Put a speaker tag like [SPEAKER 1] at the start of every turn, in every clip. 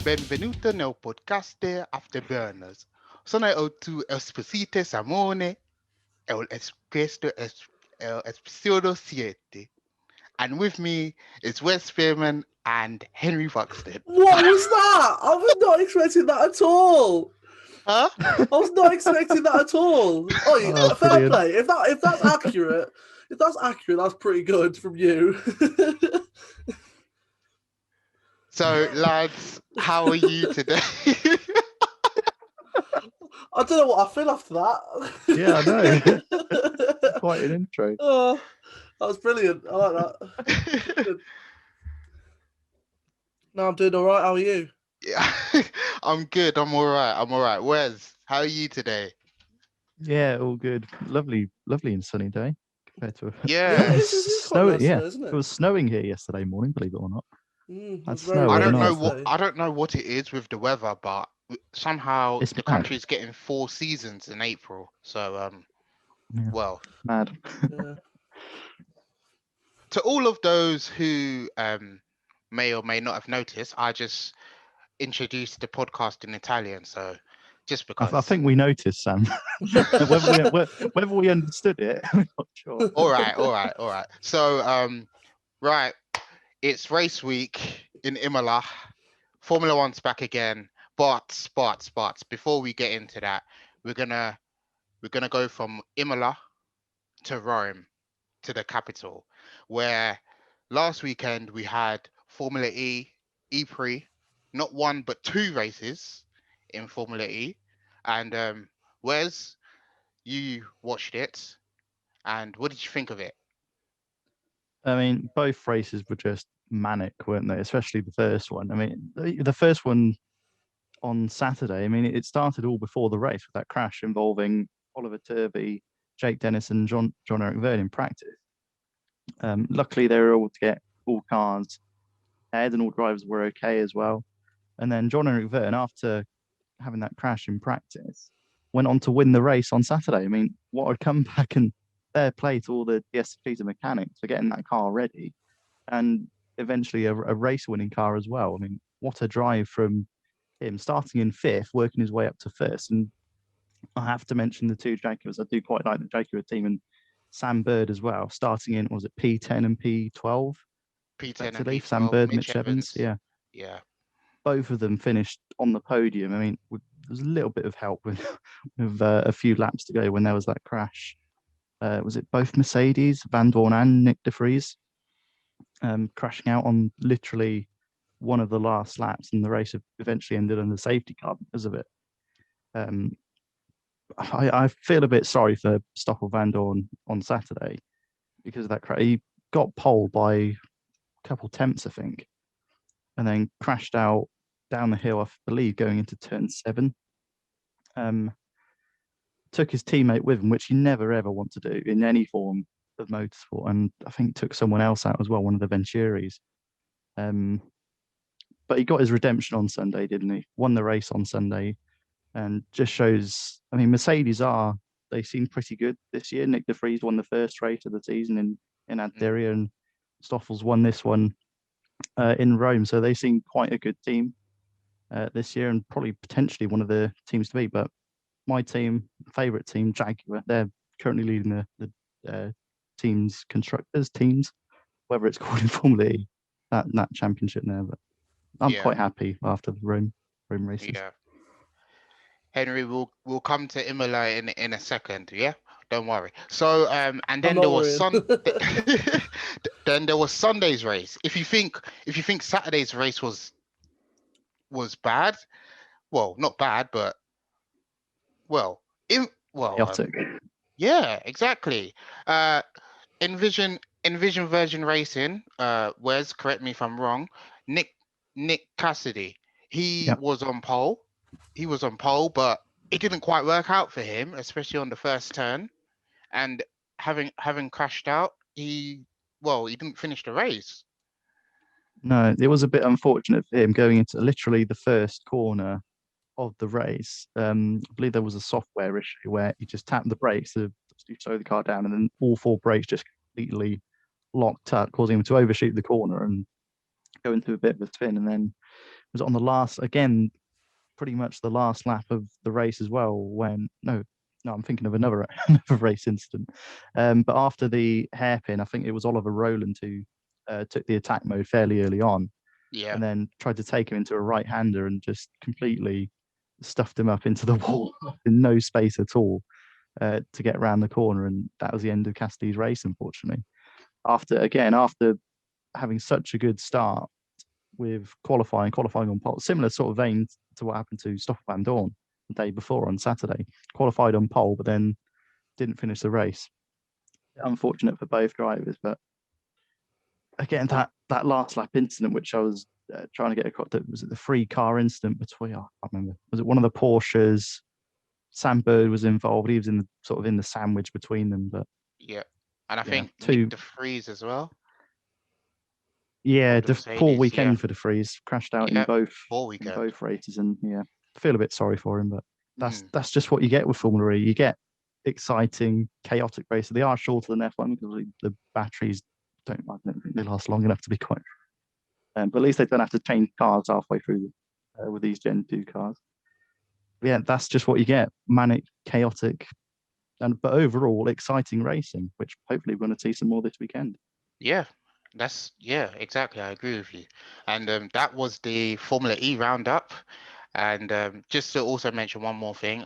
[SPEAKER 1] Benvenuto nel podcast AfterBurners. Sono il tuo esposito Samone e el episodio 7. And with me is Wes Spearman and Henry Buxton.
[SPEAKER 2] What was that? I was not expecting that at all.
[SPEAKER 1] Huh?
[SPEAKER 2] I was not expecting that at all. Oh, fair
[SPEAKER 3] brilliant.
[SPEAKER 2] play. If that's accurate, that's pretty good from you.
[SPEAKER 1] So, lads, how are you today?
[SPEAKER 2] I don't know what I feel after that.
[SPEAKER 3] Yeah, I know. Quite an intro.
[SPEAKER 2] Oh, that was brilliant. I like that. No, I'm doing all right. How are you?
[SPEAKER 1] Yeah, I'm good. I'm all right. Wes, how are you today?
[SPEAKER 3] Yeah, all good. Lovely and sunny day compared to
[SPEAKER 1] Yeah.
[SPEAKER 2] This is quite nice today, isn't it?
[SPEAKER 3] It was snowing here yesterday morning, believe it or not.
[SPEAKER 2] That's
[SPEAKER 3] snow
[SPEAKER 2] very
[SPEAKER 1] I
[SPEAKER 3] really
[SPEAKER 1] don't know
[SPEAKER 3] nice.
[SPEAKER 1] I don't know what it is with the weather, but somehow
[SPEAKER 3] It's
[SPEAKER 1] the
[SPEAKER 3] mad.
[SPEAKER 1] country's getting 4 seasons in April. So
[SPEAKER 3] Yeah.
[SPEAKER 1] well,
[SPEAKER 3] Mad.
[SPEAKER 2] Yeah.
[SPEAKER 1] to all of those who may or may not have noticed, I just introduced the podcast in Italian. So just because.
[SPEAKER 3] I think we noticed, Sam. whether we understood it, we're not sure.
[SPEAKER 1] All right. So right, it's race week in Imola. Formula One's back again. But before we get into that, we're gonna go from Imola to Rome, to the capital, where last weekend we had Formula E-Prix, not one but 2 races in Formula E. And Wes, you watched it, and what did you think of it?
[SPEAKER 3] I mean, both races were just manic, weren't they? Especially the first one. I mean, the first one on Saturday, I mean, it started all before the race with that crash involving Oliver Turvey, Jake Dennis, and John-Eric Verne in practice. Luckily, they were able to get all cars ahead and all drivers were okay as well. And then John-Eric Verne, after having that crash in practice, went on to win the race on Saturday. I mean, what a comeback, and fair play to all the DSP mechanics for getting that car ready and eventually a race-winning car as well. I mean, what a drive from him, starting in 5th, working his way up to 1st. And I have to mention the 2 Jaguars. I do quite like the Jaguar team, and Sam Bird as well, starting in, was it P10 and P12?
[SPEAKER 1] P10 and
[SPEAKER 3] P12,
[SPEAKER 1] P12,
[SPEAKER 3] Sam Bird, Mitch Evans. Yeah. Both of them finished on the podium. I mean, there was a little bit of help with a few laps to go when there was that crash. Was it both Mercedes, Van Dorn and Nick de Vries, crashing out on literally one of the last laps, and the race eventually ended on the safety car because of it. I feel a bit sorry for Stoffel Van Dorn on Saturday because of that crash. He got pole by a couple tenths, I think, and then crashed out down the hill, I believe, going into turn 7. Took his teammate with him, which you never ever want to do in any form of motorsport, and I think took someone else out as well, one of the Venturis. But he got his redemption on Sunday, didn't he? Won the race on Sunday, and just shows. I mean, Mercedes they seem pretty good this year. Nick de Vries won the first race of the season in Adria, and Stoffel's won this one in Rome. So they seem quite a good team this year, and probably potentially one of the teams to beat. But my favourite team, Jaguar, they're currently leading the constructors teams, whether it's called in Formula E, that championship there. But I'm quite happy after the Rome races.
[SPEAKER 1] Yeah. Henry, we'll come to Imola in a second. Yeah, don't worry. So and then there was then there was Sunday's race. If you think Saturday's race was bad, well, not bad, but
[SPEAKER 3] chaotic.
[SPEAKER 1] Yeah, exactly. Envision Virgin Racing. Wes, correct me if I'm wrong. Nick Cassidy. He was on pole. But it didn't quite work out for him, especially on the first turn. And having crashed out, he didn't finish the race.
[SPEAKER 3] No, it was a bit unfortunate for him going into literally the first corner of the race. I believe there was a software issue where he just tapped the brakes to slow the car down, and then all 4 brakes just completely locked up, causing him to overshoot the corner and go into a bit of a spin. And then was on the last, again, pretty much the last lap of the race as well. When no, I'm thinking of another another race incident. But after the hairpin, I think it was Oliver Rowland who took the attack mode fairly early on,
[SPEAKER 1] Yeah.
[SPEAKER 3] and then tried to take him into a right-hander and just completely stuffed him up into the wall in no space at all to get around the corner, and that was the end of Cassidy's race, unfortunately. After having such a good start with qualifying on pole, similar sort of vein to what happened to Stoffel van Dorn the day before on Saturday, qualified on pole, but then didn't finish the race. Unfortunate for both drivers, but again, that last lap incident, which I was trying to get across, was it the 3-car incident between? I can't remember. Was it one of the Porsches? Sam Bird was involved. He was in the sandwich between them, but
[SPEAKER 1] Yeah. And I
[SPEAKER 3] yeah,
[SPEAKER 1] think Nick de Vries as well.
[SPEAKER 3] Yeah,
[SPEAKER 1] Of the
[SPEAKER 3] the poor
[SPEAKER 1] Mercedes,
[SPEAKER 3] weekend
[SPEAKER 1] yeah.
[SPEAKER 3] for de Vries, crashed out in
[SPEAKER 1] Yeah,
[SPEAKER 3] both
[SPEAKER 1] poor weekend.
[SPEAKER 3] races, and yeah, I feel a bit sorry for him, but
[SPEAKER 1] Mm.
[SPEAKER 3] that's just what you get with Formula E. You get exciting, chaotic races. They are shorter than F1 because the batteries I don't think they last long enough to be quite. But at least they don't have to change cars halfway through with these Gen 2 cars. Yeah, that's just what you get: manic, chaotic, but overall exciting racing, which hopefully we're going to see some more this weekend.
[SPEAKER 1] Yeah, exactly. I agree with you. And that was the Formula E roundup. And just to also mention one more thing,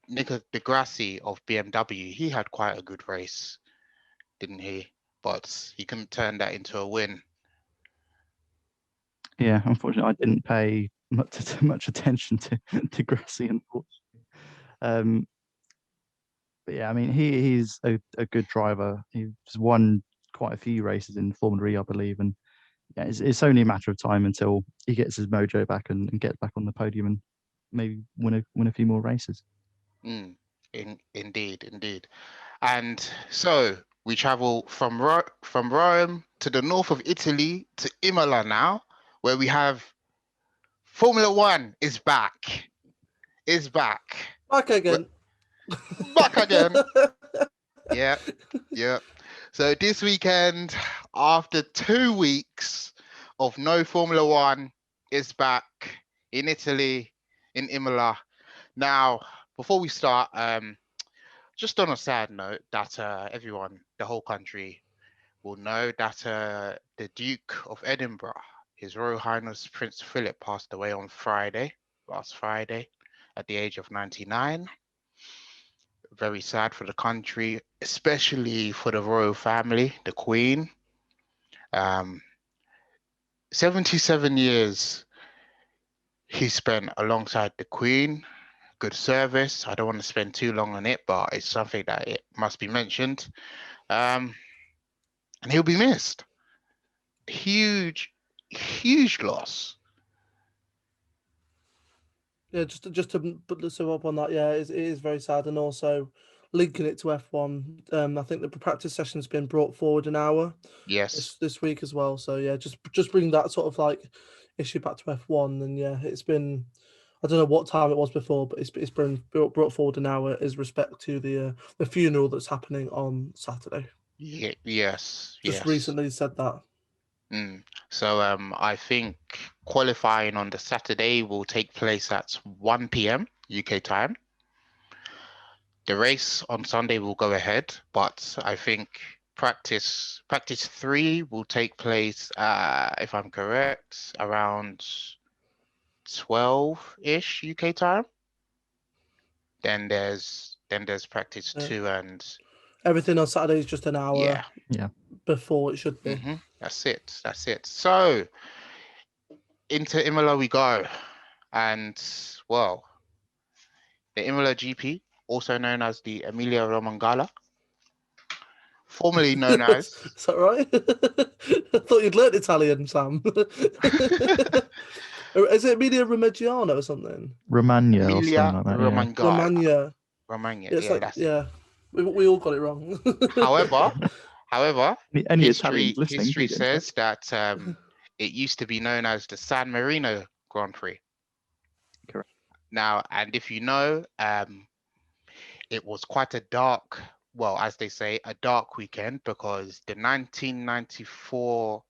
[SPEAKER 1] Nico de Grassi of BMW, he had quite a good race, didn't he? But he couldn't turn that into a win.
[SPEAKER 3] Yeah, unfortunately, I didn't pay much attention to Grassi, unfortunately. But yeah, I mean, he's a good driver. He's won quite a few races in Formula E, I believe, and yeah, it's only a matter of time until he gets his mojo back and gets back on the podium and maybe win a few more races.
[SPEAKER 1] Indeed. And so we travel from Rome to the north of Italy to Imola now, where we have Formula One is back.
[SPEAKER 2] Back again.
[SPEAKER 1] Back again. Yeah. So this weekend, after 2 weeks of no Formula One, is back in Italy, in Imola. Now, before we start, just on a sad note, that everyone, the whole country, will know that the Duke of Edinburgh, His Royal Highness Prince Philip, passed away on last Friday, at the age of 99. Very sad for the country, especially for the royal family, the Queen. 77 years he spent alongside the Queen. Good service. I don't want to spend too long on it, but it's something that it must be mentioned. And he'll be missed. Huge loss.
[SPEAKER 2] Yeah, just to put the sum up on that, yeah, it is very sad, and also linking it to F1. I think the practice session's been brought forward an hour.
[SPEAKER 1] Yes.
[SPEAKER 2] This week as well. So yeah, just bring that sort of like issue back to F1, and yeah, it's been. I don't know what time it was before, but it's been brought forward an hour as respect to the funeral that's happening on Saturday.
[SPEAKER 1] Yes.
[SPEAKER 2] Just recently said that.
[SPEAKER 1] So I think qualifying on the Saturday will take place at 1 p.m. UK time. The race on Sunday will go ahead, but I think practice 3 will take place, if I'm correct, around 12-ish UK time. Then there's practice 2 and
[SPEAKER 2] everything on Saturday is just an hour before it should be.
[SPEAKER 1] That's it. So into Imola we go, and well, the Imola GP, also known as the Emilia Romagna, formerly known as.
[SPEAKER 2] Is that right? I thought you'd learned Italian, Sam. Is it Emilia Romagna or something?
[SPEAKER 3] Romagna or
[SPEAKER 1] Emilia
[SPEAKER 3] something like that.
[SPEAKER 1] Romagna.
[SPEAKER 2] It's
[SPEAKER 1] Yeah, that's it.
[SPEAKER 2] Yeah, we all got it wrong.
[SPEAKER 1] However,
[SPEAKER 3] any Italians listening,
[SPEAKER 1] history says that it used to be known as the San Marino Grand Prix.
[SPEAKER 3] Correct.
[SPEAKER 1] Now, and if you know, it was quite a dark, well, as they say, a dark weekend, because the 1994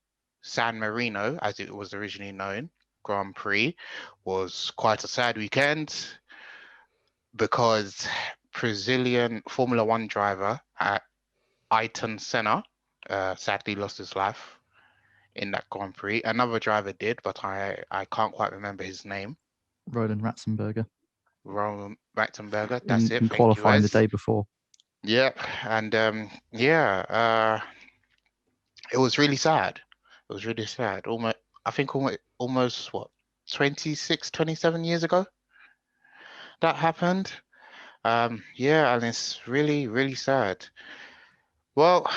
[SPEAKER 1] San Marino, as it was originally known, Grand Prix, was quite a sad weekend because Brazilian Formula One driver Ayrton Senna sadly lost his life in that Grand Prix. Another driver did, but I can't quite remember his name.
[SPEAKER 3] Roland Ratzenberger
[SPEAKER 1] Roman Ratzenberger, that's it.
[SPEAKER 3] in
[SPEAKER 1] Thank you,
[SPEAKER 3] qualifying the
[SPEAKER 1] Wes.
[SPEAKER 3] day before.
[SPEAKER 1] Yeah, and it was really sad. It was really sad. I think almost what 26, 27 years ago that happened. Yeah, and it's really, really sad. Well,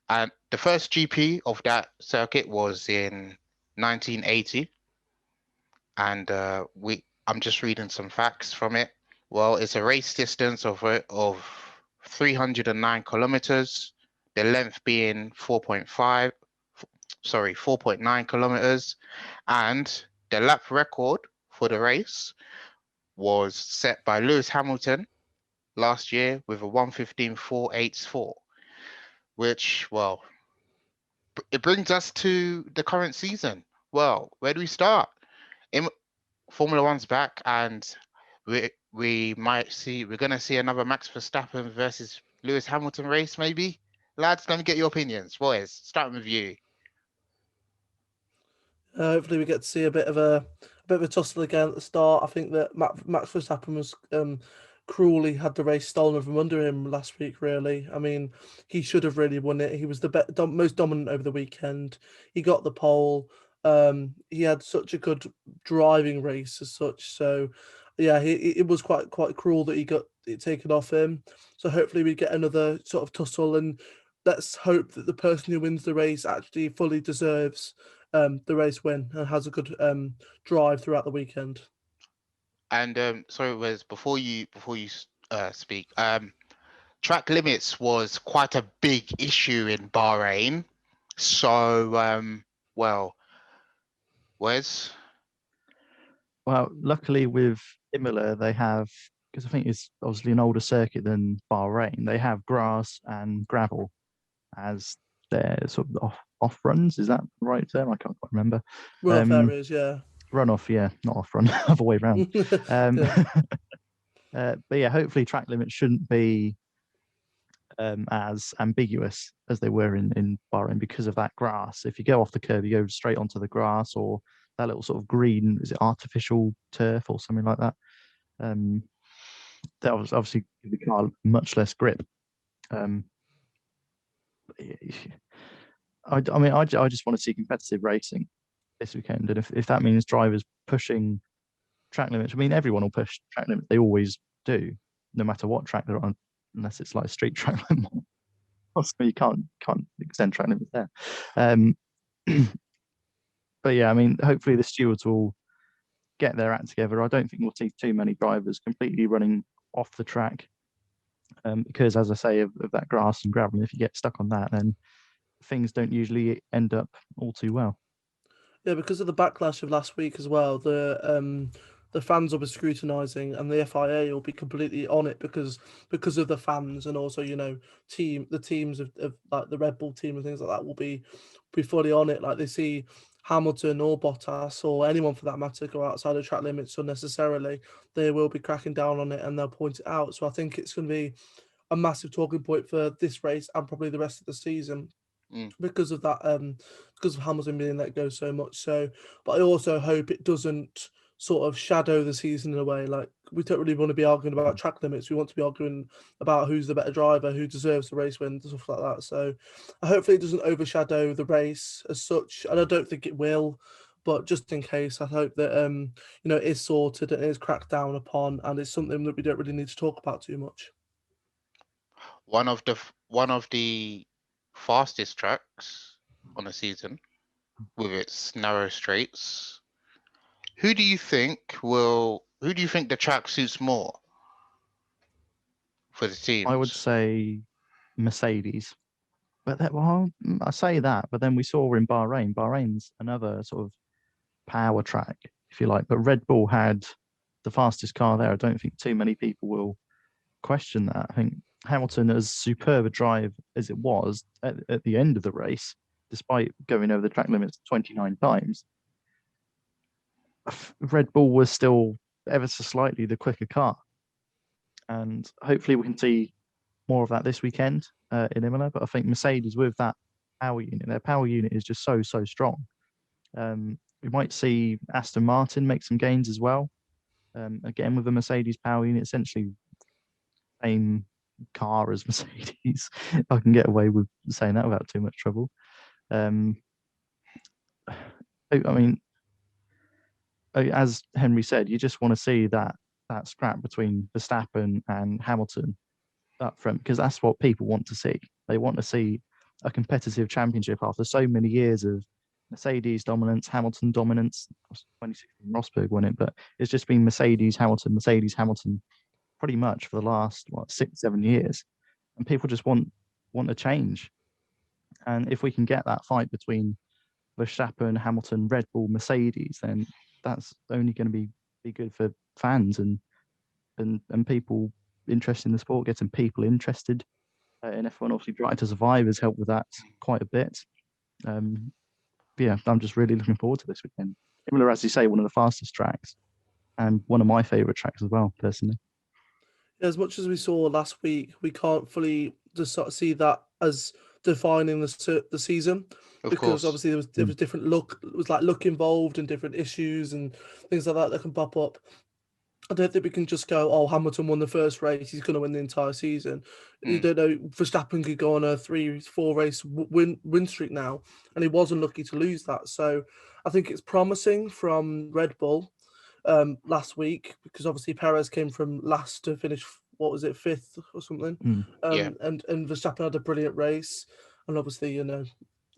[SPEAKER 1] and the first GP of that circuit was in 1980, and I'm just reading some facts from it. Well, it's a race distance of 309 kilometers, the length being 4.9 kilometers, and the lap record for the race was set by Lewis Hamilton last year with a 1:15.484, which, well, it brings us to the current season. Well, where do we start? Formula One's back, and we're gonna see another Max Verstappen versus Lewis Hamilton race, maybe. Lads, let me get your opinions. Boys, starting with you.
[SPEAKER 2] Hopefully, we get to see a bit of a tussle again at the start. I think that Max Verstappen was cruelly had the race stolen from under him last week. Really, I mean, he should have really won it. He was the most dominant over the weekend. He got the pole. He had such a good driving race as such. So, yeah, it was quite cruel that he got it taken off him. So hopefully, we get another sort of tussle, and let's hope that the person who wins the race actually fully deserves the race win and has a good drive throughout the weekend.
[SPEAKER 1] And sorry, Wes, before you speak, track limits was quite a big issue in Bahrain. So, well, Wes.
[SPEAKER 3] Well, luckily with Imola, they have, because I think it's obviously an older circuit than Bahrain, they have grass and gravel as their sort of off runs. Is that the right term? I can't quite remember.
[SPEAKER 2] Runoff areas, yeah.
[SPEAKER 3] Runoff, yeah, not off run, other way around. But yeah, hopefully track limits shouldn't be as ambiguous as they were in Bahrain because of that grass. If you go off the curb, you go straight onto the grass or that little sort of green, is it artificial turf or something like that? That was obviously give the car much less grip. I mean, I just want to see competitive racing this weekend, and if that means drivers pushing track limits, I mean, everyone will push track limits. They always do, no matter what track they're on, unless it's like a street track. You can't extend track limits there. But yeah, I mean, hopefully the stewards will get their act together. I don't think we'll see too many drivers completely running off the track because, as I say, of that grass and gravel, if you get stuck on that, then things don't usually end up all too well.
[SPEAKER 2] Yeah, because of the backlash of last week as well, the fans will be scrutinising, and the FIA will be completely on it because of the fans, and also the teams of like the Red Bull team and things like that will be fully on it. Like they see Hamilton or Bottas or anyone for that matter go outside of track limits unnecessarily, they will be cracking down on it and they'll point it out. So I think it's going to be a massive talking point for this race and probably the rest of the season. Because of that, because of Hamilton being let go so much. So, but I also hope it doesn't sort of shadow the season in a way. Like we don't really want to be arguing about track limits. We want to be arguing about who's the better driver, who deserves the race win, stuff like that. So, hopefully it doesn't overshadow the race as such, and I don't think it will. But just in case, I hope that it is sorted and it is cracked down upon, and it's something that we don't really need to talk about too much.
[SPEAKER 1] One of the fastest tracks on the season with its narrow straights. Who do you think the track suits more for the teams?
[SPEAKER 3] I would say Mercedes. But I say that, but then we saw in Bahrain. Bahrain's another sort of power track, if you like. But Red Bull had the fastest car there. I don't think too many people will question that. I think Hamilton, as superb a drive as it was at the end of the race, despite going over the track limits 29 times, Red Bull was still ever so slightly the quicker car. And hopefully we can see more of that this weekend in Imola. But I think Mercedes, with that power unit, their power unit is just so strong. We might see Aston Martin make some gains as well. Again, with the Mercedes power unit, essentially same car as Mercedes. I can get away with saying that without too much trouble. I mean, as Henry said, you just want to see that scrap between Verstappen and Hamilton up front, because that's what people want to see. They want to see a competitive championship after so many years of Mercedes dominance, Hamilton dominance. 2016 Rosberg won it, but it's just been Mercedes, Hamilton, pretty much for the last 6-7 years, and people just want a change. And if we can get that fight between Verstappen, Hamilton, Red Bull, Mercedes, then that's only going to be good for fans and people interested in the sport, getting people interested in F1. Obviously, Drive to Survive has helped with that quite a bit. Yeah, I'm just really looking forward to this weekend. Imola, as you say, one of the fastest tracks and one of my favourite tracks as well, personally.
[SPEAKER 2] As much as we saw last week, we can't fully just sort of see that as defining the season, because obviously there was different look. It was like luck involved and different issues and things like that can pop up. I don't think we can just go, oh, Hamilton won the first race, he's going to win the entire season. You don't know, Verstappen could go on a 3-4 race win streak now, and he was unlucky to lose that. So I think it's promising from Red Bull last week, because obviously Perez came from last to finish, what was it, 5th or something? And Verstappen had a brilliant race, and obviously,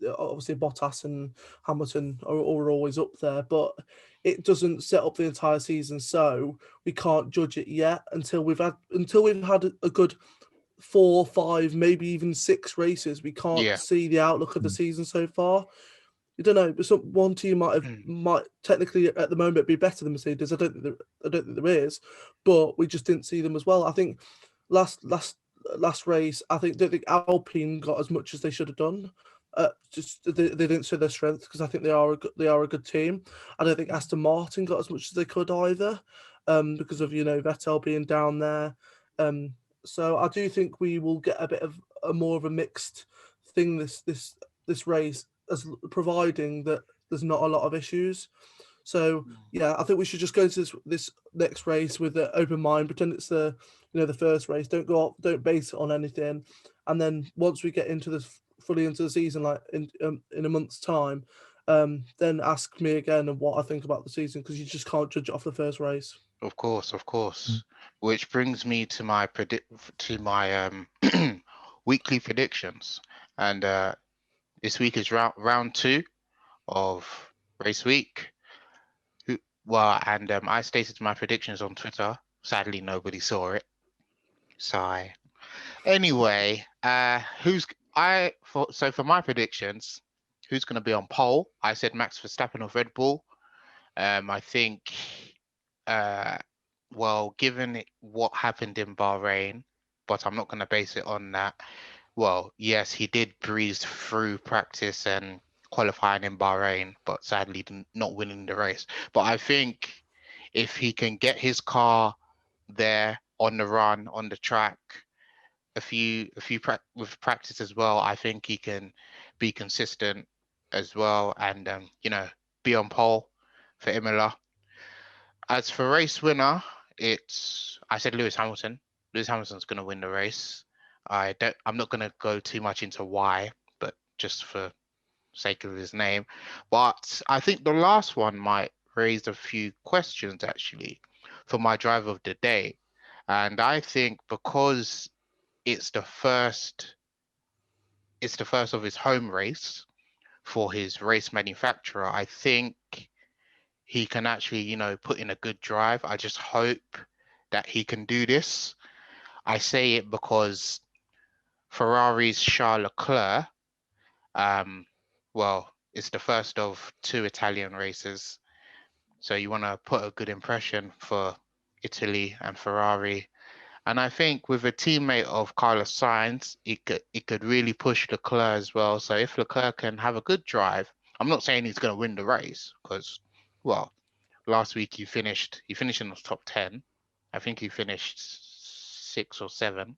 [SPEAKER 2] Bottas and Hamilton are always up there, but it doesn't set up the entire season, so we can't judge it yet until we've had a good 4, 5, maybe even 6 races. We can't see the outlook of the season so far. You don't know, but one team might technically at the moment be better than Mercedes. I don't think there is, but we just didn't see them as well. I think last race, don't think Alpine got as much as they should have done. Just they didn't show their strength, because I think they are a good team. I don't think Aston Martin got as much as they could either, because of Vettel being down there. So I do think we will get a bit of a more of a mixed thing this race, as providing that there's not a lot of issues. So yeah, I think we should just go to this next race with an open mind, pretend it's the first race. Don't base it on anything, and then once we get fully into the season, like in a month's time, then ask me again of what I think about the season, because you just can't judge it off the first race.
[SPEAKER 1] Of course. Which brings me to my weekly predictions, and this week is round 2 of race week. I stated my predictions on Twitter. Sadly, nobody saw it. Sigh. Anyway, for my predictions, who's going to be on pole? I said Max Verstappen of Red Bull. I think, given what happened in Bahrain, but I'm not going to base it on that. Well, yes, he did breeze through practice and qualifying in Bahrain, but sadly not winning the race. But I think if he can get his car there on the run, on the track, with practice as well, I think he can be consistent as well, and be on pole for Imola. As for race winner, I said Lewis Hamilton. Lewis Hamilton's going to win the race. I'm not going to go too much into why, but just for sake of his name. But I think the last one might raise a few questions actually for my driver of the day, and I think because it's the first of his home race for his race manufacturer, I think he can actually, put in a good drive. I just hope that he can do this. I say it because Ferrari's Charles Leclerc, it's the first of 2 Italian races. So you want to put a good impression for Italy and Ferrari. And I think with a teammate of Carlos Sainz, it could really push Leclerc as well. So if Leclerc can have a good drive, I'm not saying he's going to win the race because, well, last week he finished in the top 10. I think he finished 6 or 7.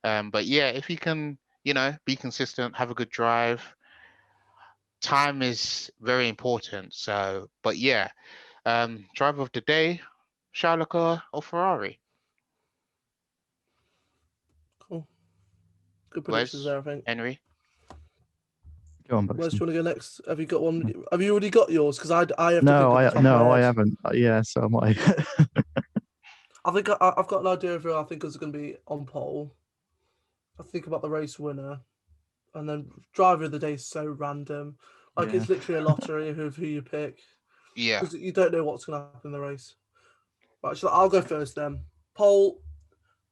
[SPEAKER 1] But yeah, if he can, be consistent, have a good drive, time is very important. So, but yeah, driver of the day, Charles Leclerc or Ferrari?
[SPEAKER 2] Cool. Good predictions there, I think.
[SPEAKER 1] Henry?
[SPEAKER 3] Go on,
[SPEAKER 2] Where's
[SPEAKER 3] Buxton.
[SPEAKER 2] do you want to go next? Have you got one? Have you already got yours? Because I have to think
[SPEAKER 3] No,
[SPEAKER 2] of the top of my
[SPEAKER 3] I
[SPEAKER 2] head.
[SPEAKER 3] haven't. Yeah, so am I.
[SPEAKER 2] I think I've got an idea of who I think is going to be on pole. I think about the race winner, and then driver of the day is so random. Like
[SPEAKER 3] Yeah.
[SPEAKER 2] it's literally a lottery of who you pick.
[SPEAKER 1] Yeah.
[SPEAKER 2] Because you don't know what's going to happen in the race. Right, so I'll go first then. Pole,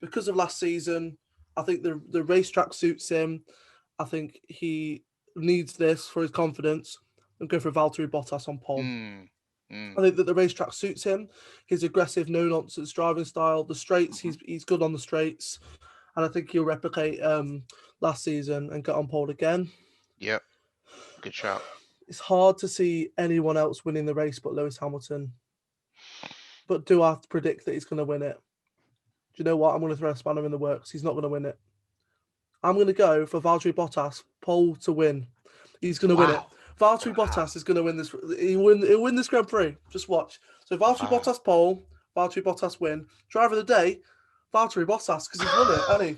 [SPEAKER 2] because of last season, I think the racetrack suits him. I think he needs this for his confidence. I'm going for Valtteri Bottas on pole. I think that the racetrack suits him. His aggressive, no nonsense driving style. The straights, he's good on the straights, and I think he'll replicate last season and get on pole again.
[SPEAKER 1] Yep. Good shout.
[SPEAKER 2] It's hard to see anyone else winning the race but Lewis Hamilton. But do I have to predict that he's going to win it? Do you know what? I'm going to throw a spanner in the works. He's not going to win it. I'm going to go for Valtteri Bottas, pole to win. He's going to win it. Valtteri Bottas is going to win this. He'll win this Grand Prix. Just watch. So Valtteri Bottas pole, Valtteri Bottas win. Driver of the day, Valtteri Bottas, because he's won it, hasn't he?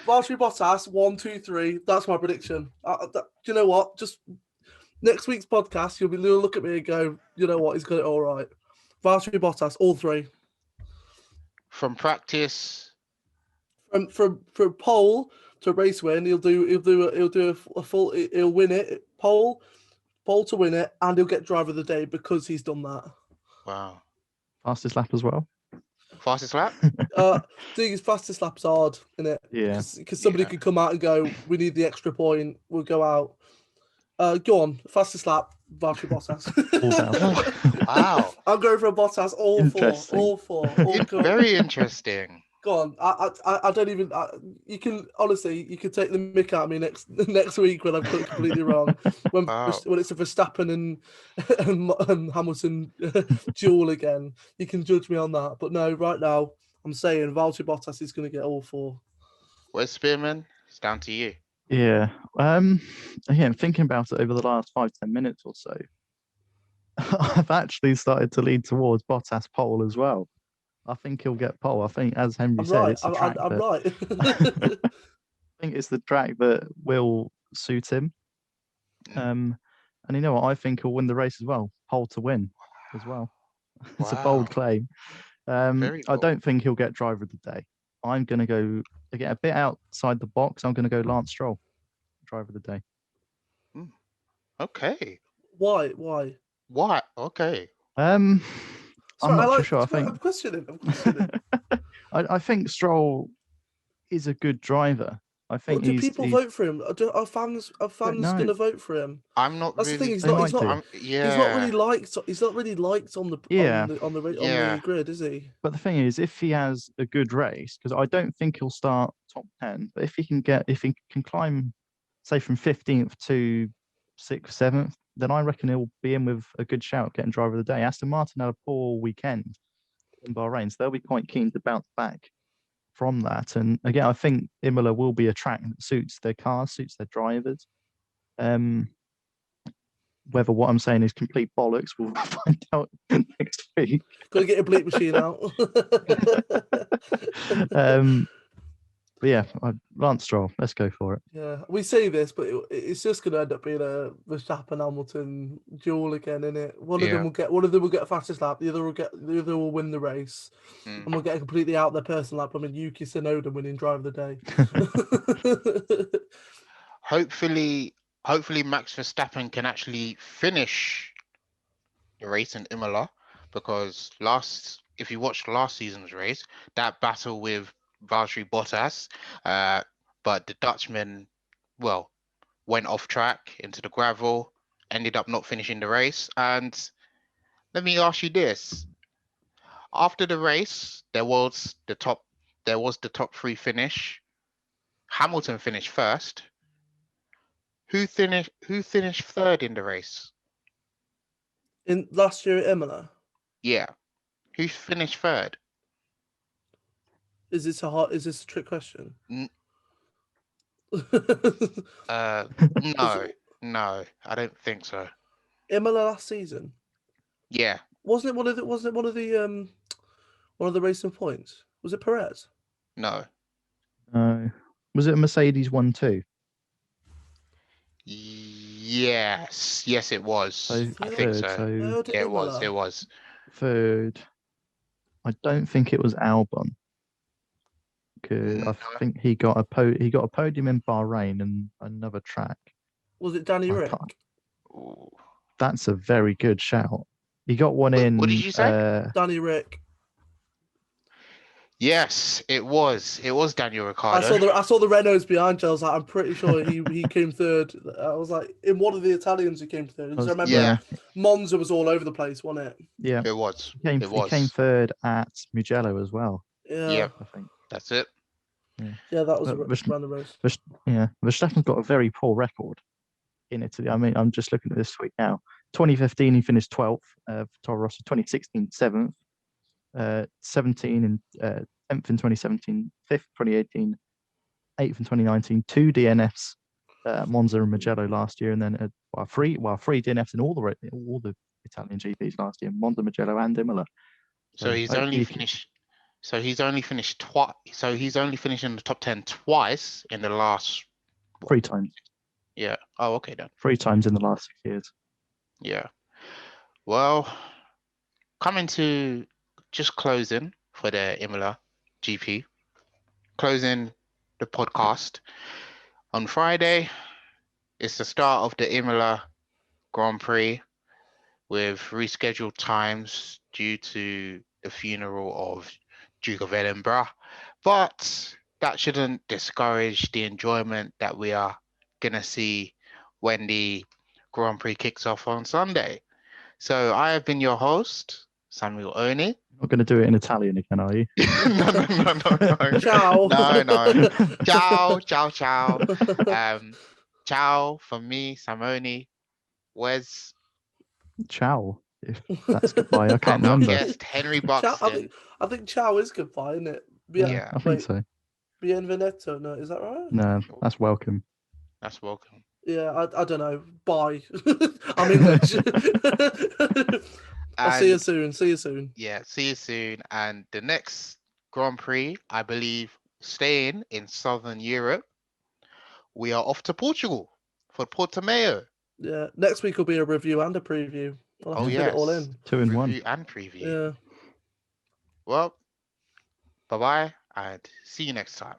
[SPEAKER 2] Valtteri Bottas, 1, 2, 3. That's my prediction. Do you know what? Just next week's podcast, you'll look at me and go, you know what? He's got it all right. Valtteri Bottas, all 3.
[SPEAKER 1] From practice.
[SPEAKER 2] From pole to race win, he'll do a full. He'll win it. Pole to win it, and he'll get driver of the day because he's done that.
[SPEAKER 1] Wow.
[SPEAKER 3] Fastest lap as well.
[SPEAKER 1] Fastest lap?
[SPEAKER 2] Doing his fastest lap's hard, isn't it?
[SPEAKER 3] Yeah.
[SPEAKER 2] Because somebody could come out and go, we need the extra point. We'll go out. Go on, fastest lap, Valtteri Bottas.
[SPEAKER 1] Wow.
[SPEAKER 2] I'm going for a Bottas. All four.
[SPEAKER 1] Very interesting.
[SPEAKER 2] Go on. I don't even. You can honestly, you can take the mick out of me next week when I've got it completely wrong. When it's a Verstappen and Hamilton duel again, you can judge me on that. But no, right now I'm saying Valtteri Bottas is going to get all 4.
[SPEAKER 1] Where's Spearman? It's down to you.
[SPEAKER 3] Yeah. Again, thinking about it over the last 5-10 minutes or so, I've actually started to lean towards Bottas pole as well. I think he'll get pole. I think, as Henry said, it's the track.
[SPEAKER 2] I'm right.
[SPEAKER 3] I think it's the track that will suit him. And you know what? I think he'll win the race as well. Pole to win as well. It's a bold claim.
[SPEAKER 1] Very
[SPEAKER 3] I don't think he'll get driver of the day. I'm going to go again a bit outside the box. I'm going to go Lance Stroll, driver of the day.
[SPEAKER 1] Okay.
[SPEAKER 2] Why?
[SPEAKER 1] Okay.
[SPEAKER 3] I'm not too sure.
[SPEAKER 2] I'm questioning.
[SPEAKER 3] I think Stroll is a good driver. I think
[SPEAKER 2] do people vote for him? Are fans going to vote for him?
[SPEAKER 1] I'm not.
[SPEAKER 2] That's
[SPEAKER 1] really,
[SPEAKER 2] the thing. He's not really liked on the grid, is he?
[SPEAKER 3] But the thing is, if he has a good race, because I don't think he'll start top 10, but if he can climb, say from 15th to 6th, 7th, then I reckon he'll be in with a good shout getting driver of the day. Aston Martin had a poor weekend in Bahrain, so they'll be quite keen to bounce back from that. And again, I think Imola will be a track that suits their cars, suits their drivers. Whether what I'm saying is complete bollocks, we'll find out next week.
[SPEAKER 2] Got to get a bleep machine out.
[SPEAKER 3] But yeah, Lance Stroll, let's go for it.
[SPEAKER 2] Yeah, we say this, but it's just going to end up being a Verstappen Hamilton duel again, isn't it? One of them will get fastest lap, the other will win the race, and we'll get a completely out there person lap. I mean, Yuki Tsunoda winning driver of the day.
[SPEAKER 1] Hopefully, Max Verstappen can actually finish the race in Imola, because if you watched last season's race, that battle with Valtteri Bottas, but the Dutchman, went off track into the gravel, ended up not finishing the race. And let me ask you this: after the race, there was the top there was the top 3 finish. Hamilton finished first. Who finished third in the race?
[SPEAKER 2] In last year at Imola,
[SPEAKER 1] Yeah. Who finished third?
[SPEAKER 2] is this a trick question?
[SPEAKER 1] N-
[SPEAKER 2] Was
[SPEAKER 1] no, I don't think so.
[SPEAKER 2] Imola last season?
[SPEAKER 1] Yeah.
[SPEAKER 2] Wasn't it one of the racing points? Was it Perez?
[SPEAKER 1] No.
[SPEAKER 3] Was it a Mercedes 1-2?
[SPEAKER 1] Yes, it was.
[SPEAKER 3] So
[SPEAKER 1] I think
[SPEAKER 3] third,
[SPEAKER 1] so.
[SPEAKER 2] Third at
[SPEAKER 1] Yeah, it was.
[SPEAKER 2] Imola?
[SPEAKER 1] It was.
[SPEAKER 3] third. I don't think it was Albon. Because
[SPEAKER 1] No.
[SPEAKER 3] I think he got a podium in Bahrain and another track.
[SPEAKER 2] Was it Danny
[SPEAKER 3] I
[SPEAKER 2] Rick?
[SPEAKER 3] can't-
[SPEAKER 1] Ooh.
[SPEAKER 3] That's a very good shout. He got one
[SPEAKER 1] What-
[SPEAKER 3] in.
[SPEAKER 1] what did you say?
[SPEAKER 2] Danny Rick.
[SPEAKER 1] Yes, it was. It was Daniel Ricciardo.
[SPEAKER 2] I saw the Renaults behind you. I was like, I'm pretty sure he came third. I was like, in one of the Italians who came third. Because I remember
[SPEAKER 1] Yeah.
[SPEAKER 2] Monza was all over the place, wasn't it?
[SPEAKER 3] Yeah,
[SPEAKER 1] It was.
[SPEAKER 3] he
[SPEAKER 1] It was.
[SPEAKER 3] came third at Mugello as well.
[SPEAKER 2] Yeah.
[SPEAKER 1] Yep.
[SPEAKER 3] I think.
[SPEAKER 1] That's it.
[SPEAKER 2] Yeah, that was
[SPEAKER 3] But
[SPEAKER 2] around the race.
[SPEAKER 3] Verstappen's got a very poor record in Italy. I mean, I'm just looking at this week now. 2015, he finished 12th. Toro Rosso. 2016, 7th. 17 and 10th in 2017. 5th, 2018. 8th in 2019. 2 DNFs, Monza and Mugello last year, and then three DNFs in all the Italian GPs last year. Monza, Mugello, and Imola.
[SPEAKER 1] So he's only finished. So he's only finished twice. So he's only finished in the top 10 twice in the last.
[SPEAKER 3] 3 times.
[SPEAKER 1] Yeah. Oh, okay then.
[SPEAKER 3] 3 times in the last 6 years.
[SPEAKER 1] Yeah. Well, coming to just closing for the Imola GP, closing the podcast on Friday. It's the start of the Imola Grand Prix with rescheduled times due to the funeral of Duke of Edinburgh, but that shouldn't discourage the enjoyment that we are gonna see when the Grand Prix kicks off on Sunday. So I have been your host, Samuel Oni.
[SPEAKER 3] Not going to do it in Italian again, are you?
[SPEAKER 1] No.
[SPEAKER 2] Ciao.
[SPEAKER 1] No. Ciao. Ciao from me, Samoni. Where's
[SPEAKER 3] Ciao. If that's goodbye, I can't
[SPEAKER 1] and our
[SPEAKER 3] remember.
[SPEAKER 1] guest, Henry
[SPEAKER 2] Ciao,
[SPEAKER 1] Buxton?
[SPEAKER 2] I think ciao is goodbye, isn't it?
[SPEAKER 1] Yeah.
[SPEAKER 3] I think so.
[SPEAKER 2] Benvenuto. No, is that right?
[SPEAKER 3] No, that's welcome.
[SPEAKER 1] That's welcome.
[SPEAKER 2] Yeah, I don't know. Bye. I'm English. I'll see you soon.
[SPEAKER 1] Yeah, see you soon. And the next Grand Prix, I believe, staying in Southern Europe, we are off to Portugal for Portimao.
[SPEAKER 2] Yeah, next week will be a review and a preview. I'll have to fit it all in.
[SPEAKER 3] 2 in 1.
[SPEAKER 1] Review and preview.
[SPEAKER 2] Yeah.
[SPEAKER 1] Well, bye-bye and see you next time.